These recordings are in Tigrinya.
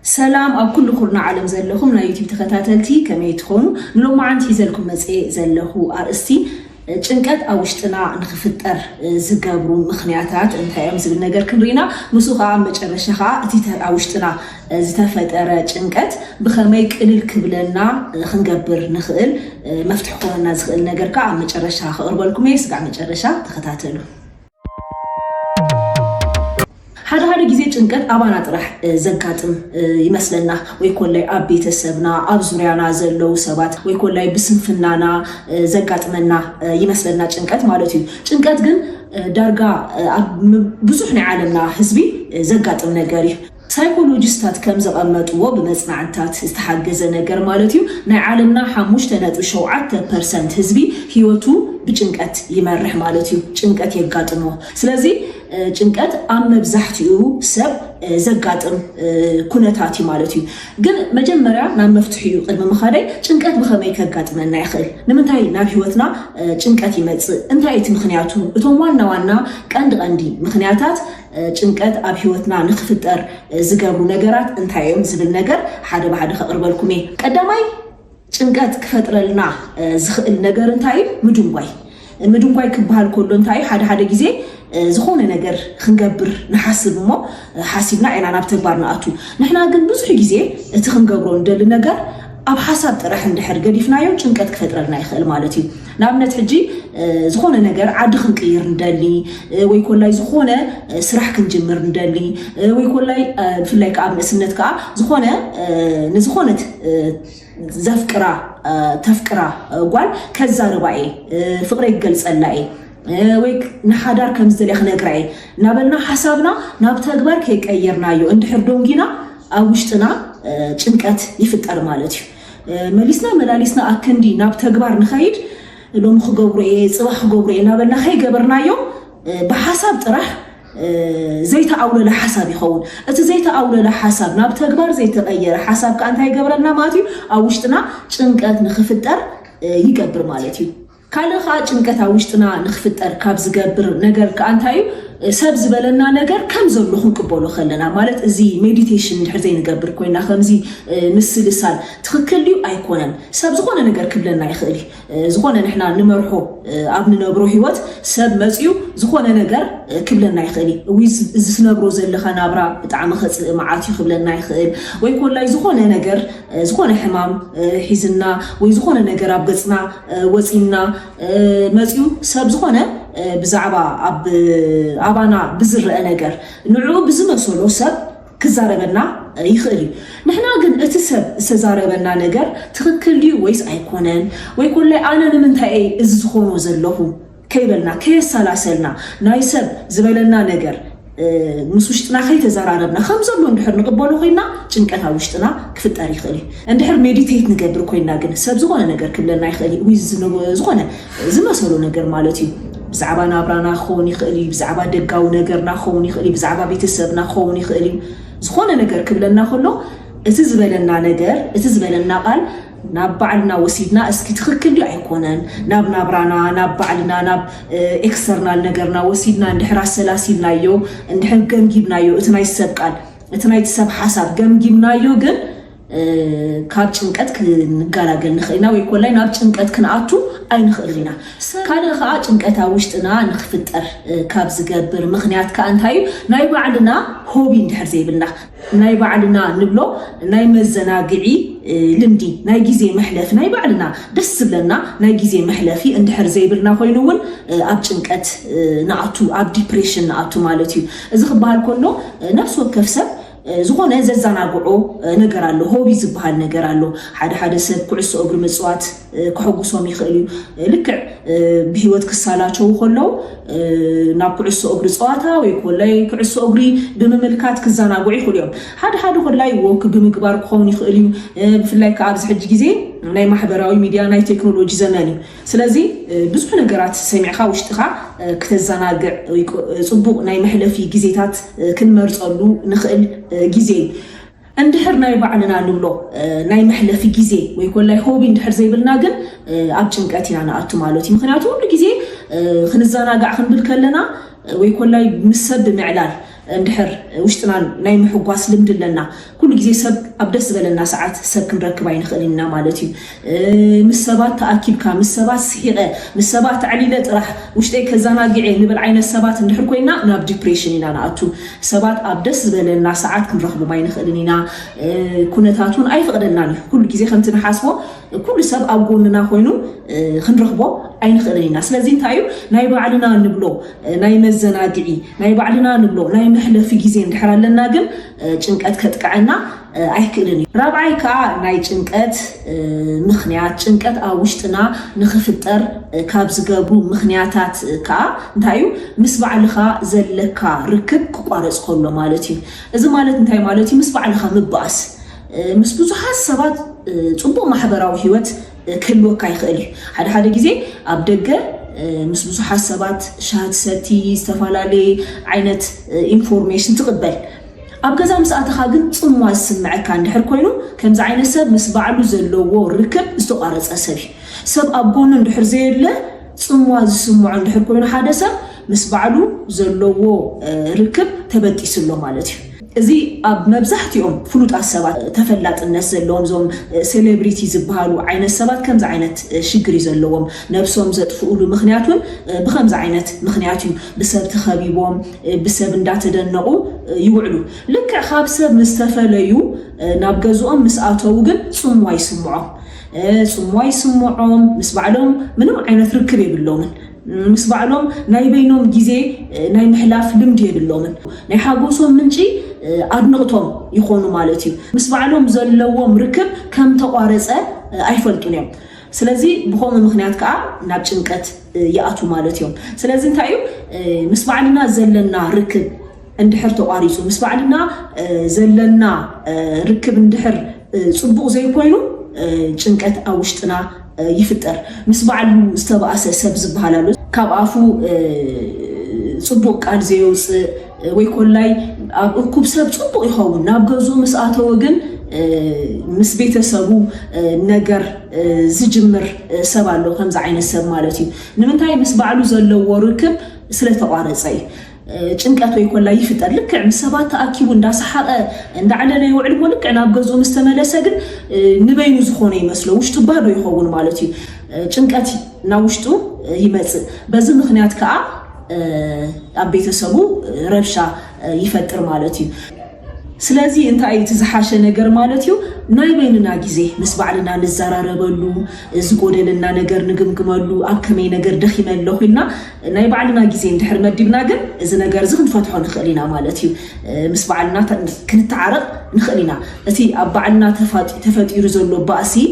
سلام أب كل خورنا عالم زلهم نا يوتيوب تختاتلتي كما يتخونوا نلوم عندي زلكم مسئي زلهو أرستي ጭንቀት አውሽጥና ንኽፍጠር ዝገብሩ ምኽንያታት እንታይም ዝብል ነገር ክንሪና ንሱኻ መጨረሻኻ እቲ አውሽጥና ዝተፈጠረ ጭንቀት ብኸመይ ቅልል ክብለና ክንገብር ንኽእል መፍትሕ ኮነና ዝኽእል ነገር ከ ኣብ መጨረሻ ክቅርበልኩም እየ ስጋዕ መጨረሻ ተኸታተሉ هذا ጊዜ ጭንቀት አባና ጥራሕ ዘጋጥም ይመስለና ወይ ኮላይ ኣብ ቤተሰብና ኣብ ዙርያና ዘለው ሰባት ወይ ኮላይ ብስንፍናና ዘጋጥመና ይመስለና ጭንቀት ማለት እዩ ጭንቀት ግን ዳርጋ ብዙሕ ናይ ዓለምና ህዝቢ ዘጋጥም ነገር እዩ ሳይኮሎጂስታት ከም ዘቀመጥዎ በመጽናዕታት ዝተሓገዘ ነገር ማለት እዩ ናይ ዓለምና 5.7% ህዝቢ ህይወቱ بጭንቀት ይመርሕ ማለት እዩ ጭንቀት የጋጥሞ ስለዚ ጭንቀት ኣብ መብዛሕትኡ ሰብ ዘጋጥም ኩነታት ማለት እዩ ግን መጀመሪያ ናብ መፍትሒኡ ቅድመ መኻደይ ጭንቀት ብኸመይ ከጋጥመና ይኽእል ንምንታይ ናብ ህይወትና ጭንቀት ይመጽእ እንታይ እቲ ምኽንያቱ እቶም ዋና ቀንዲ ምኽንያታት ጭንቀት ኣብ ህይወትና ንኽፍጠር ዝገብሩ ነገራት እንታይም ዝብል ነገር ሓደ ባሓደ ከቅርበልኩም እየ ቀዳማይ ጭንቀት ክፈጥረልና ዝኽእል ነገር እንታይ ምድንጓይ ክበሃል ከሎ እንታይ ሓደ ጊዜ ዝኾነ ነገር ክንገብር ንሓስብ እሞ ሓሲብና ኢና ናብ ተግባር ንኣቱ ንሕና ግን ብዙሕ ጊዜ እቲ ክንገብሮ እንደሊ ነገር ኣብ ሓሳብ ጥራሕ እንድሕር ገዲፍናዮ ጭንቀት ክፈጥረልና ይኽእል ማለት እዩ ንኣብነት ሕጂ ዝኾነ ነገር ዓዲ ክንቅይር እንደሊ ወይ ኮላይ ዝኾነ ስራሕ ክንጅምር እንደሊ ወይ ኮላይ ብፍላይ ከዓ ምስነት ከዓ ዝኾነ ንዝኾነት ዘፍቅራ ተፍቅራ ጓል ከዛርባኤ ፍቅረ ይገልጸላኤ ወይ ንሓዳር ከም ዝደልያ ክነግራኤ ናበልና ሓሳብና ናብ ተግባር ከይቀየርናዮ እንድሕር ዶንጊና ኣብ ውሽጥና ጭንቀት ይፍጠር ማለት እዩ መሊስና መላሊስና ኣከንዲ ናብ ተግባር ንኸይድ ሎም ክገብሩ ጽባሕ ክገብሩ ናበልና ከይገበርናዮ በሓሳብ ጥራሕ ዘይተኣውለለ ሓሳብ ይኸውን እቲ ዘይተኣውለለ ሓሳብ ናብ ተግባር ዘይተቀየረ ሓሳብ ከ እንታይ ይገብረልና ማለት እዩ ኣብ ውሽጥና ጭንቀት ንኽፍጠር ይገብር ማለት እዩ ካልኻ ጭንቀት ኣብ ውሽጥና ንኽፍጠር ካብ ዝገብር ነገር ከ እንታይ እዩ ሰብ ዝበለና ነገር ከም ዘሎ ክንቅበሎ ከለና ማለት እዚ ሜዲቴሽን ድሕር ዘይንገብር ኮይና ከምዚ ምስልሳል ትክክል ድዩ ኣይኮነን ሰብ ዝኾነ ነገር ክብለና ይኽእል ዝኾነ ንሕና ንመርሖ ኣብ ንነብሮ ህይወት ሰብ መጽዩ ዝኾነ ነገር ክብለና ይኽእል እዚ ዝነብሮ ዘለኻ ናብራ ብጣዕሚ ኸጽእ መዓት ክብለና ይኽእል ወይ ኮላይ ዝኾነ ነገር ዝኾነ ሕማም ሒዝና ወይ ዝኾነ ነገር ኣብ ገጽና ወፂና መጽዩ ሰብ ዝኾነ ብዛዕባ ኣባና ብዝርአ ነገር ንዕኡ ብዝመስሎ ሰብ ክዛረበና ይኽእል ንሕና ግን እቲ ሰብ ዝተዛረበና ነገር ትክክል ድዩ ወይስ ኣይኮነን ወይ ኮላይ ኣነ ንምንታይ እዚ ዝኾኖ ዘለኹ ከይበልና ከየሳላሰልና ናይ ሰብ ዝበለና ነገር ምስ ውሽጥና ከይተዘራረብና ከም ዘሎ እንድሕር ንቅበሎ ኮይና ጭንቀት ኣብ ውሽጥና ክፍጠር ይኽእል እንድሕር ሜዲቴት ንገብር ኮይና ግን ሰብ ዝኾነ ነገር ክብለና ይኽእል ወይ ዝኾነ ዝመስሎ ነገር ማለት እዩ ብዛዕባ ናብራና ክኸውን ይኽእል ብዛዕባ ደጋዊ ነገርና ክኸውን ይኽእል ብዛዕባ ቤተሰብና ክኸውን ይኽእል ዝኾነ ነገር ክብለና ከሎ እቲ ዝበለና ነገር እቲ ዝበለና ቃል ናብ ባዕልና ወሲድና እስኪ ትክክል ድዩ ኣይኮነን ናብ ናብራና ናብ ባዕልና ናብ ኤክስተርናል ነገርና ወሲድና እንድሕር ኣሰላሲልናዮ እንድሕር ገምጊምናዮ እቲ ናይ ሰብ ቃል እቲ ናይ ሰብ ሓሳብ ገምጊምናዮ ግን ካብ ጭንቀት ክንጋላገል ንኽእልና ወይ ኮላይ ናብ ጭንቀት ክንኣቱ ኣይንኽእልና ካልእ ከዓ ጭንቀት ኣብ ውሽጥና ንኽፍጠር ካብ ዝገብር ምኽንያት ከዓ እንታይ እዩ ናይ ባዕልና ሆቢ እንድሕር ዘይብልና ናይ ባዕልና ንብሎ ናይ መዘናግዒ ልምዲ ናይ ግዜ መሕለፊ ናይ ባዕልና ደስ ዝብለና ናይ ግዜ መሕለፊ እንድሕር ዘይብልና ኮይኑ እውን ኣብ ጭንቀት ንኣቱ ኣብ ዲፕሬሽን ንኣቱ ማለት እዩ እዚ ክበሃል ከሎ ነፍሲ ወከፍ ሰብ ዝኾነ ዘዘናግዖ ነገር ኣሎ ሆቢ ዝበሃል ነገር ኣሎ ሓደ ሰብ ኩዕሶ እግሪ ምጽዋት ክሕጉሶም ይኽእል ልክዕ ብህይወት ክሳላቸው ከለው ናብ ኩዕሶ እግሪ ጸዋታ ወይ ኮላይ ኩዕሶ እግሪ ብምምልካት ክዘናግዑ ይኽእሉ ሓደ ኮላይ ወክ ብምግባር ክኸውን ይኽእል ብፍላይ ከዓ ኣብዚ ሕጂ ግዜ ናይ ማሕበራዊ ሚድያ ናይ ቴክኖሎጂ ዘመን እዩ ስለዚ ብዙሕ ነገራት ሰሚዕኻ ውሽጥኻ ክተዘናግዕ ጽቡቕ ናይ መሕለፊ ግዜታት ክንመርጸሉ ንኽእል ግዜ እንድሕር ናይ ባዕልና ንብሎ ናይ መሕለፊ ግዜ ወይ ኮላይ ሆቢ እንድሕር ዘይብልና ግን ኣብ ጭንቀት ኢና ንኣቱ ማለት እዩ ምክንያቱ ሁሉ ግዜ ክንዘናጋዕ ክንብል ከለና ወይ ኮላይ ምስ ሰብ ብምዕላል اندحر وشتنا ناي محقواس لمد لنا كل جزء سب أبدس بلنا ساعات سب كنركب عين خلينا مالتي مسبات تأكيد كام مسبات سيئة مسبات عليلة راح وشتى كزانا جعين نبل عين السبات اندحر كوينا ناب ديبريشن إنا نأتو سبات أبدس بلنا ساعات كنركب عين خلينا كنا تاتون أي فقدنا كل جزء خمسين حاسبه كل سب أبغوننا خوينو خنركبه عين خلينا سلازين تايو ناي بعلنا نبلو ناي مزنا دعي ناي بعلنا نبلو ناي محلة في جزين دحرا لنا جم جنكات كتقعنا أيكلني رابعي كا ناي جنكات مخنيات جنكات أوشتنا نخفتر كابز جابو مخنياتات كا نتايو مسبع لخا زلكا ركب كقارص كله مالتي إذا مالت نتاي مالتي مسبع لخا مباس مسبوزو حسابات صبو محبراو هيوت كله كاي خلي هذا جزء أبدقة مس بزح حسابات شهادة ساتي استفالالي عينت information تقبل أبجزا مسألة خاجن ثم السمع كان دحر كوينو كم زعين سب مس بعلو زلوا ركب استقارت أسبي سب أبجون دحر زي له ثم السمع دحر كوينو حادثة مس بعلو زلوا ركب تبدي سلوا مالتي زي أب مبزحتيهم فلوت السبات تفلت الناس زلهم زوم سيلبريتيز بهالو عين السبات كم زعينت شجري زلهم نفسهم زت فقولوا مخنياتهم بخم زعينت مخنياتهم بسبب تخبيبهم بسبب ندات دنقو يوعلوا لك خاب سب مستفليو نابجزوهم مسأتوا جن سموا يسمعهم مسبعلهم منهم عينت ركبي باللومن مسبعلهم ناي بينهم جزء ناي محلاف لمدي باللومن ناي حاجوسهم منشي أدنقتهم يخونوا مالتي مسبعلهم زلوا مركب كم تقارصة أيفلتون يوم سلازي بخوم المخنيات كا نابشنكت يأتوا مالتيهم سلازي انتايو مسبعلنا زلنا ركب اندحر تقاريسو مسبعلنا زلنا ركب اندحر صبوق زي كوينو جنكت أوشتنا يفتر مسبعلو استبقى سبز بهالالو كاب عفو صبوق قال زيوس ويكون لاي أكوب سب صبوا يخون نابجزو مسأته وجن مس بيت سبو نجر زجمر سبالو خمس عين السب مالتي نمنتاي مس بعلو زلوا وركب سلة قارصي ጭንቀት ወይ ኮላ ይፍጠር ልክ ምሰባት ተአኪቡ እንዳሰሐቀ እንዳዓለለ ይውዕል ወልክ ናብገዞ መስተመለሰ ግን ንበይኑ ዝኾነ ይመስለው ውሽጡ ባዶ ይኸውን ማለት እዩ ጭንቀት ናውሽጡ ይመጽ በዚህ ምክንያት ከአ አቤተሰቡ ረብሻ ይፈጥር ማለት እዩ ስለዚህ እንታይ ተዝሓሸ ነገር ማለት እዩ ናይ በይንና ግዜ ምስ ባዕልና ንዘራረበሉ ዝጎደልና ነገር ንግምግመሉ ኣብ ከመይ ነገር ደኺመለሁ ኢልና ናይ ባዕልና ግዜ እንድሕር መዲብና ግን እዚ ነገር እዚ ክንፈትሖ ንኽእል ኢና ማለት እዩ ምስ ባዕልና ክንተዓረቕ ንኽእል ኢና እቲ ኣብ ባዕልና ተፈጢሩ ዘሎ ባእሲ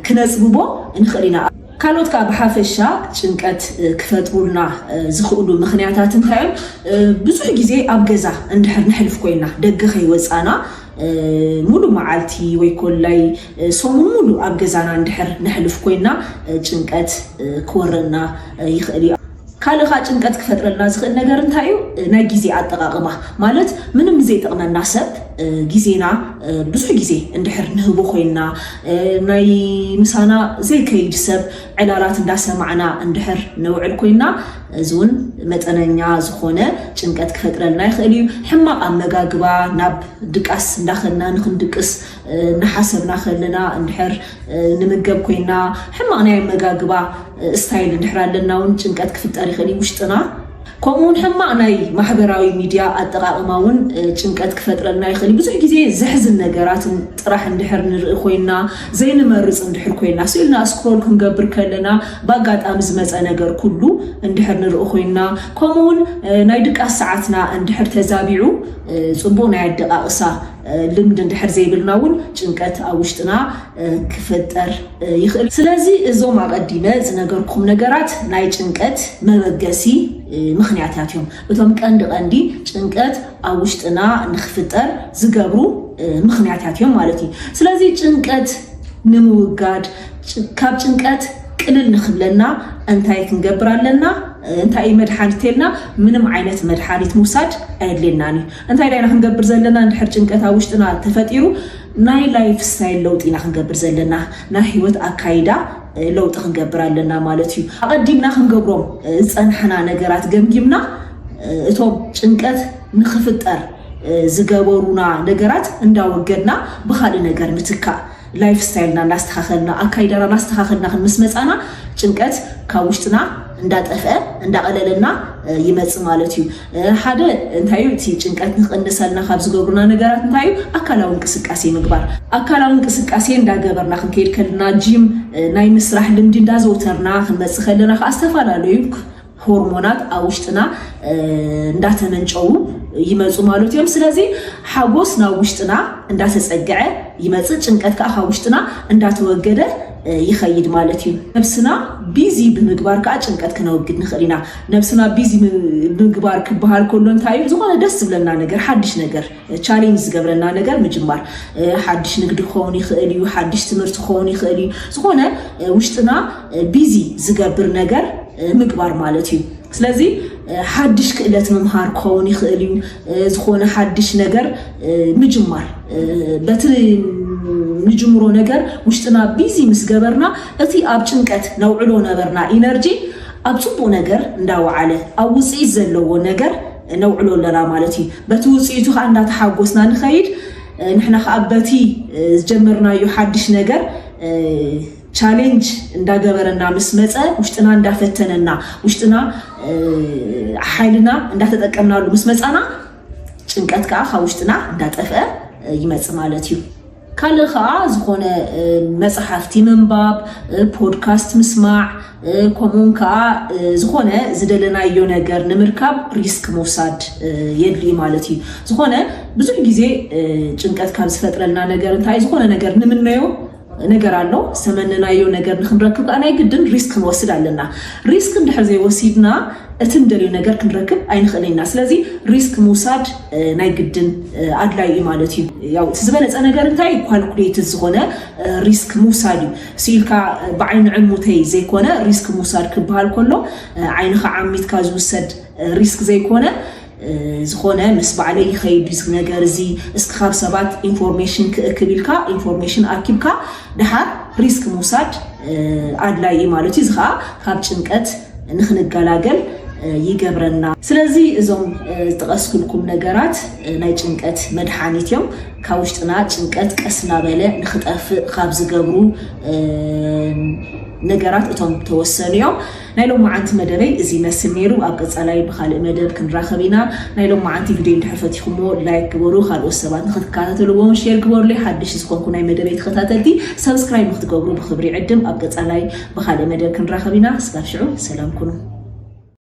ክነፅብቦ ንኽእል ኢና ካልኦት ካ ብሓፈሻ ጭንቀት ክፈጥሩልና ዝኽእሉ ምኽንያታት እንታይም ብዙሕ ግዜ ኣብ ገዛ እንድሕር ንሕልፍ ኮይና ደገ ኸይወፃና ሙሉ መዓልቲ ወይ ኮላይ ሶሙን ሙሉ ኣብ ገዛና እንድሕር ንሕልፍ ኮይና ጭንቀት ክወረና ይኽእል እዩ ካልኻ ጭንቀት ክፈጥረልና ዝኽእል ነገር እንታይ እዩ ናይ ግዜ ኣጠቃቅማ ማለት ምንም ዘይጠቅመና ሰብ ጊዜና ብዙሕ ግዜ እንድሕር ንህቦ ኮይና ናይ ምሳና ዘይከይድ ሰብ ዕላላት እንዳሰማዕና እንድሕር ንውዕል ኮይና እዙን መጠነኛ ዝኾነ ጭንቀት ክፈጥረልና ይኽእል እዩ ሕማቕ ኣመጋግባ ናብ ድቃስ እንዳኸና ንኽንድቅስ ንሓሰብና ከለና እንድሕር ንምገብ ኮይና ሕማቕ ናይ ኣመጋግባ ስታይል እንድሕር ኣለና እውን ጭንቀት ክፍጠር ይኽእል እዩ ውሽጥና ከምኡውን ሕማቕ ናይ ማሕበራዊ ሚድያ ኣጠቃቅማውን ጭንቀት ክፈጥረልና ይኽእል ብዙሕ ግዜ ዘሕዝን ነገራትን ጥራሕ እንድሕር ንርኢ ኮይና ዘይንመርፅ እንድሕር ኮይና ስኢልና ስክሮል ክንገብር ከለና በኣጋጣሚ ዝመፀ ነገር ኩሉ እንድሕር ንርኢ ኮይና ከምኡውን ናይ ድቃስ ሰዓትና እንድሕር ተዛቢዑ ፅቡቅ ናይ ኣደቃቅሳ ልምድ እንድሕር ዘይብልና እውን ጭንቀት ኣብ ውሽጥና ክፈጠር ይኽእል ስለዚ እዞም ኣቀዲመ ዝነገርኩም ነገራት ናይ ጭንቀት መበገሲ ምኽንያታት እዮም እቶም ቀንዲ ጭንቀት ኣብ ውሽጥና ንኽፍጠር ዝገብሩ ምኽንያታት እዮም ማለት እዩ ስለዚ ጭንቀት ንምውጋድ ካብ ጭንቀት ቅልል ንኽብለና እንታይ ክንገብር ኣለና እንታይ መድሓኒትና ምንም ዓይነት መድሓኒት ምውሳድ ኣይድልናኒ እንታይ ዳይና ክንገብር ዘለና እንድሕር ጭንቀት ኣብ ውሽጥና ተፈጢሩ ናይ ላይፍ ስታይል ለውጢ ኢና ክንገብር ዘለና ናይ ህይወት ኣካይዳ ለውጢ ክንገብር ኣለና ማለት እዩ ኣቀዲምና ክንገብሮም ዝፀንሐና ነገራት ገምጊምና እቶም ጭንቀት ንኽፍጠር ዝገበሩና ነገራት እንዳወገድና ብኻልእ ነገር ምትካ ላይፍ ስታይልና እንዳስተኻኸልና አካይዳና እንዳስተኻኸልና ክንምስ መጻና ጭንቀት ካብ ውሽጥና እንዳጠፍአ እንዳቀለለና ይመጽ ማለት እዩ ሓደ እንታዩ እቲ ጭንቀት ንኽንሰልና ካብ ዝገብሩና ነገራት እንታዩ አካላዊ እንቅስቃሴ ምግባር አካላዊ እንቅስቃሴ እንዳገበርና ክንከይድ ከለና ጂም ናይ ምስራሕ ልምዲ እንዳዘውተርና ክንመጽ ከለና ከአስተፋላለዩ ሆርሞናት አውሽጥና እንዳተመንጨው ይመጹ ማለት እዮም ስለዚህ ሓጎስ ናብ ውሽጥና እንዳተጸገዐ ይመጽ ጭንቀት ከኣ ካብ ውሽጥና እንዳተወገደ ይኸይድ ማለት እዩ ነፍስና ቢዚ ብምግባር ከኣ ጭንቀት ከነወግድ ንኽእል ኢና ነፍስና ቢዚ ብምግባር ክበሃል ከሎ እንታይ ዝኾነ ደስ ዝብለና ነገር ሓድሽ ነገር ቻሌንጅ ዝገብረና ነገር ምጅማር ሓድሽ ንግዲ ክኸውን ይኽእል እዩ ሓድሽ ትምህርቲ ክኸውን ይኽእል እዩ ዝኾነ ውሽጥና ቢዚ ዝገብር ነገር ምግባር ማለት እዩ ስለዚህ ሓድሽ ክእለት መምሃር ክኸውን ይኽእል እዩ ዝኾነ ሓድሽ ነገር ምጅማር በቲ ንጅምሮ ነገር ውሽጥና ቢዚ ምስ ገበርና እቲ ኣብ ጭንቀት ነውዕሎ ነበርና ኢነርጂ ኣብ ጽቡቕ ነገር እንዳወዓለ ኣብ ውጽኢት ዘለዎ ነገር ነውዕሎ ኣለና ማለት እዩ በቲ ውጽኢቱ ከዓ እንዳተሓጎስና ንኸይድ ንሕና ከዓ በቲ ዝጀመርናዮ ሓድሽ ነገር ቻሌንጅ እንዳገበረና ምስ መጸ ውሽጥና እንዳፈተነና ውሽጥና ሓይልና እንዳተጠቀምናሉ ምስ መጻና ጭንቀት ከዓ ካብ ውሽጥና እንዳጠፍአ ይመጽ ማለት እዩ ካልእ ከዓ ዝኾነ መጽሓፍቲ ምንባብ ፖድካስት ምስማዕ ከምኡን ከዓ ዝኾነ ዝደለናዮ ነገር ንምርካብ ሪስክ መውሳድ የድልዩ ማለት እዩ ዝኾነ ብዙሕ ግዜ ጭንቀት ካብ ዝፈጥረልና ነገር እንታይ ዝኾነ ነገር ንምነዮ ነገር አሎ ሰመነናዮ ነገር ንኽንረክብ ናይ ግድን ሪስክ ንወስድ ኣለና ሪስክ እንድሕር ዘይወሲድና እቲ እንደልዩ ነገር ክንረክብ ኣይንኽእልና ስለዚ ሪስክ ምውሳድ ናይ ግድን ኣድላይ እዩ ማለት እዩ ያው ዝበለፀ ነገር እንታይ ኳልኩሌት ዝኾነ ሪስክ ምውሳድ እዩ ሲልካ ብዓይኒ ዕሙተይ ዘይኮነ ሪስክ ምውሳድ ክበሃል ከሎ ዓይንኻ ዓሚትካ ዝውሰድ ሪስክ ዘይኮነ ዝኾነ ምስ ባዕለይ ይኸይድ ነገር እዚ እስኪ ካብ ሰባት ኢንፎርሜሽን ክእክብ ኢልካ ኢንፎርሜሽን ኣኪብካ ድሓር ሪስክ ምውሳድ ኣድላይ እዩ ማለት እዩ እዚ ከዓ ካብ ጭንቀት ንኽንገላገል ይገብረና ስለዚ እዞም ዝጠቐስኩልኩም ነገራት ናይ ጭንቀት መድሓኒት እዮም ካብ ውሽጥና ጭንቀት ቀስ እናበለ ንኽጠፍእ ካብ ዝገብሩ ነገራት እቶም ተወሰኑ እዮም ናይ ሎም መዓንቲ መደበይ እዚ መስል ነይሩ ኣብ ቀጻላይ ብኻልእ መደብ ክንራኸብ ኢና ናይ ሎም መዓንቲ ቪድዮ እንድሕር ፈቲኹሞ ላይክ ግበሩ ካልኦት ሰባት ንኽትከታተልዎም ሼር ግበሩለይ ሓድሽ ዝኾንኩ ናይ መደበይ ተኸታተልቲ ሰብስክራይብ ንኽትገብሩ ብኽብሪ ይዕድም ኣብ ቀጻላይ ብኻልእ መደብ ክንራኸብ ኢና እስካብ ሽዑ ሰላም ኩኑ